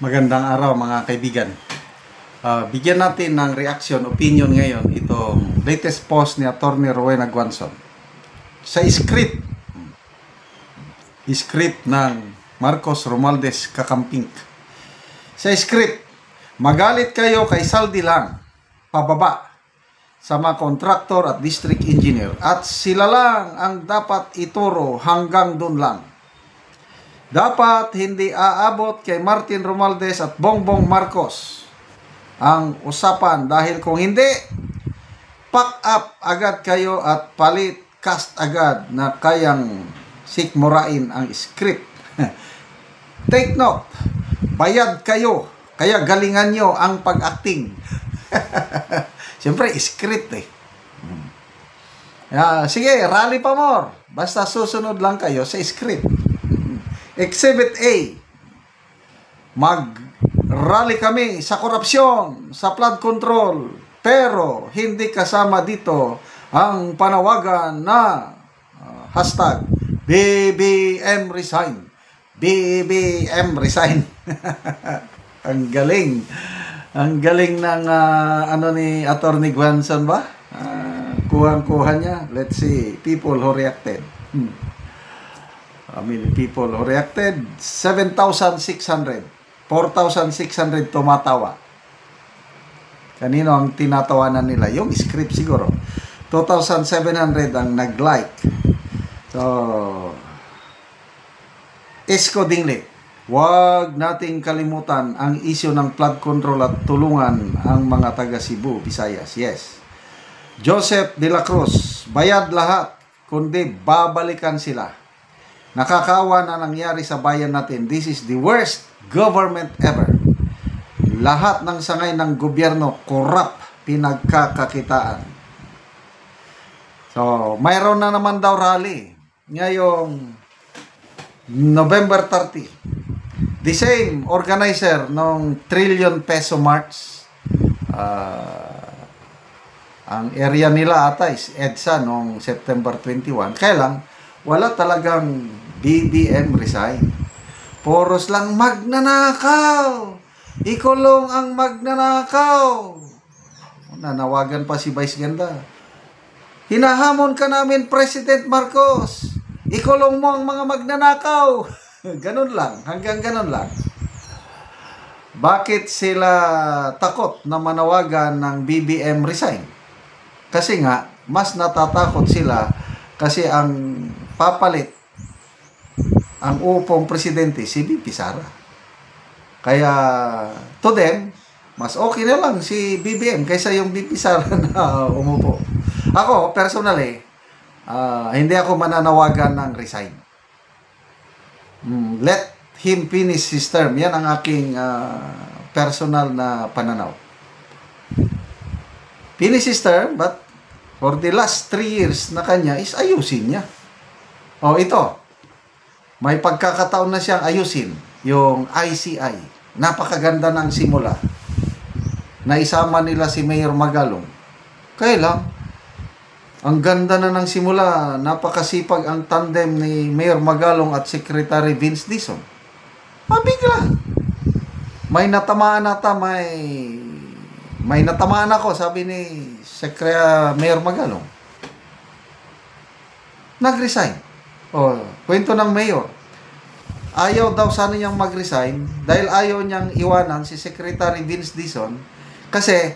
Magandang araw mga kaibigan. Bigyan natin ng reaction, opinion ngayon itong latest post ni Atty. Rowena Guanzon sa script ng Marcos Romualdez Kakamping. Sa script, magalit kayo kay saldi lang, pababa sa mga kontraktor at district engineer at sila lang ang dapat ituro hanggang doon lang. Dapat hindi aabot kay Martin Romualdez at Bongbong Marcos ang usapan dahil kung hindi, pack up agad kayo at palit cast agad na kayang sikmurain ang script. Take note, bayad kayo, kaya galingan nyo ang pag-acting. Siyempre, script eh. Sige, rally pa more. Basta susunod lang kayo sa script. Exhibit A, mag-rally kami sa korupsyon, sa flood control, pero hindi kasama dito ang panawagan na hashtag BBM resign. BBM resign. Ang galing. Ang galing ng ni Atty. Guanzon ba? Kuhang-kuha niya. Let's see, people who reacted. People who reacted, 7,600. 4,600 tumatawa. Kanino ang tinatawanan nila? Yung script siguro. 2,700 ang nag-like. So, Isko Dingli, huwag nating kalimutan ang isyu ng flood control at tulungan ang mga taga Cebu, Visayas. Yes. Joseph De La Cruz, bayad lahat, kundi babalikan sila. Nakakaawa na nangyari sa bayan natin. This is the worst government ever. Lahat ng sangay ng gobyerno, corrupt, pinagkakakitaan. So, mayroon na naman daw rally. Ngayong November 30. The same organizer ng trillion peso march. Ang area nila ata is EDSA noong September 21. Kaya lang, wala talagang BBM resign. Poros lang magnanakaw. Ikulong ang magnanakaw. Nanawagan pa si Vice Ganda. Hinahamon ka namin, President Marcos. Ikulong mo ang mga magnanakaw. Ganun lang. Hanggang ganun lang. Bakit sila takot na manawagan ng BBM resign? Kasi nga, mas natatakot sila kasi ang papalit ang upong presidente si VP Sara. Kaya to them, mas okay na lang si BBM kaysa yung VP Sara na umupo. Ako, personally, hindi ako mananawagan ng resign. Let him finish his term. Yan ang aking personal na pananaw. Finish his term, but for the last 3 years na kanya is ayusin niya. Ito. May pagkakataon na siyang ayusin yung ICI. Napakaganda ng simula. Naisama nila si Mayor Magalong. Kaya lang, ang ganda na ng simula. Napakasipag ang tandem ni Mayor Magalong at Secretary Vince Dizon. Mabigla. May natamaan ata, may natamaan ako, sabi ni Mayor Magalong. Nag-resign. Kwento ng mayor. Ayaw daw sana niyang mag-resign dahil ayaw niyang iwanan si Secretary Vince Dizon kasi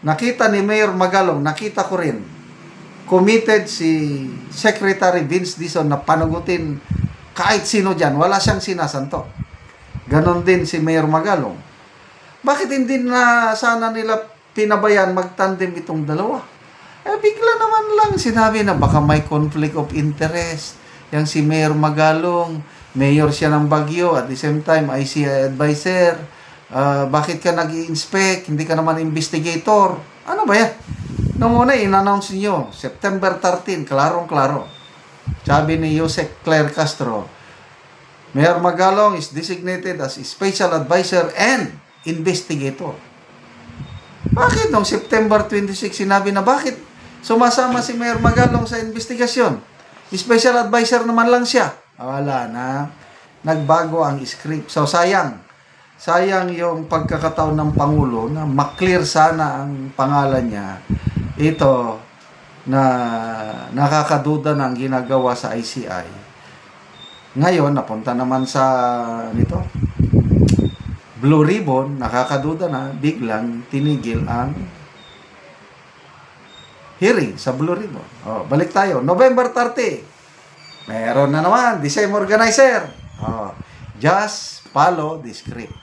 nakita ni Mayor Magalong, nakita ko rin, committed si Secretary Vince Dizon na panagutin kahit sino dyan. Wala siyang sinasanto. Ganon din si Mayor Magalong. Bakit hindi na sana nila pinabayan magtandem itong dalawa? Bigla naman lang sinabi na baka may conflict of interest. Yang si Mayor Magalong, mayor siya ng Baguio, at the same time, ICI advisor. Bakit ka nag-i-inspect? Hindi ka naman investigator. Ano ba yan? Noong una, in-announce niyo, September 13, klarong-klaro. Sabi ni Yusek Claire Castro, Mayor Magalong is designated as special advisor and investigator. Bakit noong September 26 sinabi na bakit sumasama si Mayor Magalong sa investigasyon? Special advisor naman lang siya. Wala na. Nagbago ang script. So, sayang. sayang yung pagkakataon ng Pangulo na maklear sana ang pangalan niya. Ito na nakakaduda ng ginagawa sa ICI. Ngayon, napunta naman sa nito, Blue Ribbon, nakakaduda na, biglang tinigil ang hearing sa Blue Ribbon. Balik tayo. November 30. Meron na naman, the same organizer. Just follow the script.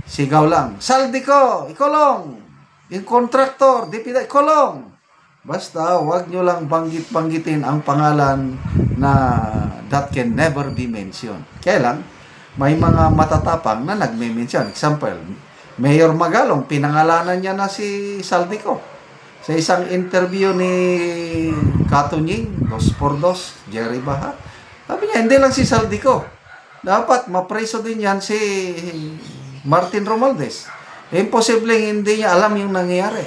Sigaw lang, Saldico, ikulong. Yung contractor, DPWH, ikulong. Basta, wag nyo lang banggitin ang pangalan na that can never be mentioned. Kaya lang, may mga matatapang na nagme-mention. Example, Mayor Magalong, pinangalanan niya na si Saldico. Sa isang interview ni Katunying, 2x2, Jerry Baha, sabi niya, hindi lang si Saldico. Dapat mapreso din yan si Martin Romualdez. Imposibleng hindi niya alam yung nangyayari.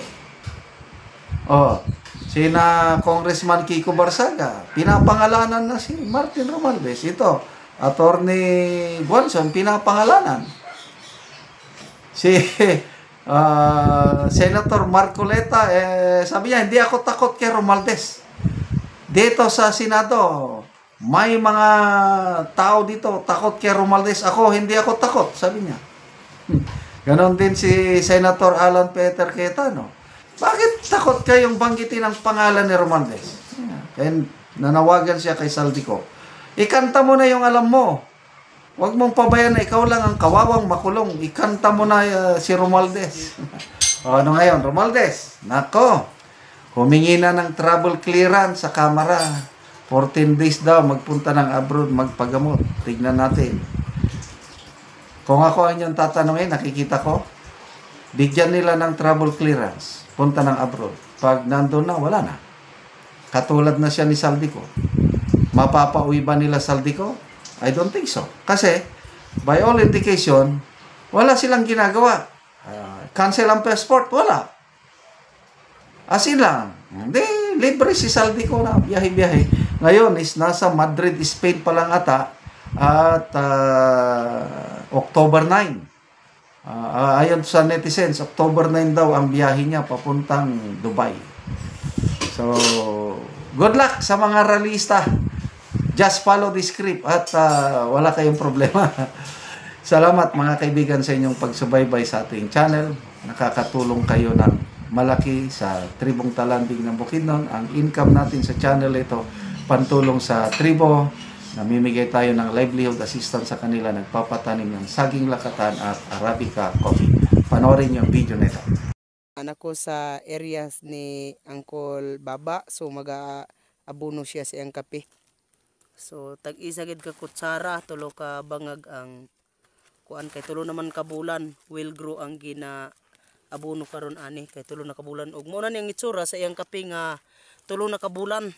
Sina Congressman Kiko Barsaga, pinapangalanan na si Martin Romualdez. Ito, Attorney Guanzon, pinapangalanan. Si Senator Marcoleta, sabi niya, hindi ako takot kay Romualdez. Dito sa Senado, may mga tao dito takot kay Romualdez. Ako, hindi ako takot, sabi niya. Ganon din si Senator Alan Peter Cayetano. Bakit takot kayong banggitin ang pangalan ni Romualdez? Kaya nanawagan siya kay Saldico. Ikanta mo na yung alam mo. Huwag mong pabayan na ikaw lang ang kawawang makulong. Ikanta mo na si Romualdez. Ano ngayon, Romualdez? Nako, humingi na ng travel clearance sa Kamara. 14 days daw, magpunta ng abroad, magpagamot. Tignan natin. Kung ako ang yung tatanungin, nakikita ko, bigyan nila ng travel clearance. Punta ng abroad. Pag nandun na, wala na. Katulad na siya ni Saldico. Mapapauwi ba nila Saldico? I don't think so. Kasi, by all indication, wala silang ginagawa. Cancel ang passport? Wala. Asin lang. Hindi, libre si Saldico na. Biyahe-biyahe. Ngayon, is nasa Madrid, Spain pa lang ata. At October 9. Ayon sa netizens, October 9 daw ang biyahe niya papuntang Dubai. So, good luck sa mga rallyista. Just follow the script at wala kayong problema. Salamat mga kaibigan sa inyong pagsubaybay sa ating channel. Nakakatulong kayo ng malaki sa Tribong Talandig ng Bukidnon. Ang income natin sa channel ito, pantulong sa tribo. Namimigay tayo ng livelihood assistance sa kanila, nagpapatanim ng saging lakatan at Arabica coffee. Panoorin yung video nito. Anak ko sa areas ni Uncle Baba, so mag-aabuno siya sa iyang kape. So tag-isagid ka kutsara, tulo ka bangag ang kuan kay tulo naman ka bulan, will grow ang gina abuno karon ani kay tulo na ka bulan ug mo na niyang itsura sa iyang kape nga tulo na ka bulan.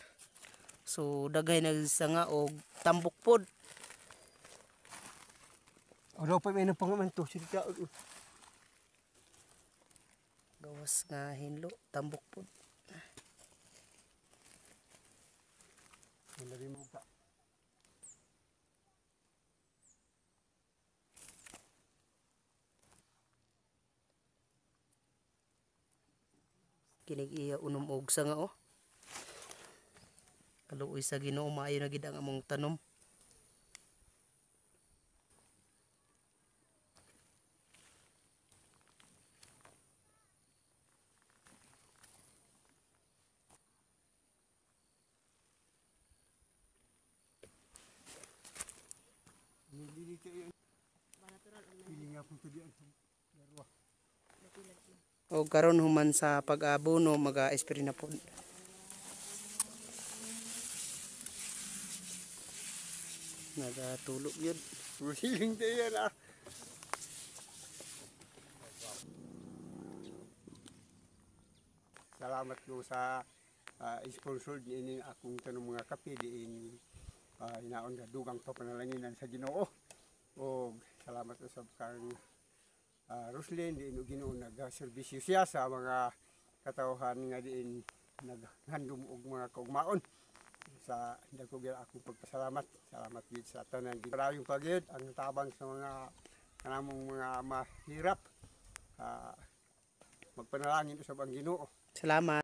So dagay na sanga og tambok pod. Oro pa may napangaman to sila. Gawas nga hinlo tambok pod. Wala rin mo ka. Kinig iya unom og sanga oh. Kaluoy sa Ginoo maayo na gid ang among tanom. O karon human sa pag-abono mag-a-spray na po. Nagatulog yun. Siling tayo na. Salamat ko sa sponsor din akong tanong mga kape din hinaon nga dugang to panalanginan sa Ginoo. O salamat sa kang Roslyn din Ginoo nag-serbisyo siya sa mga katawhan nga din naghandom og mga kaugmaon. Sa dako gyud akong pagpasalamat. Salamat gid sa tanan. Maraming pagyud ang tabang sa mga kanamong mga mahirap. Magpanalangin usab ang Ginoo. Salamat.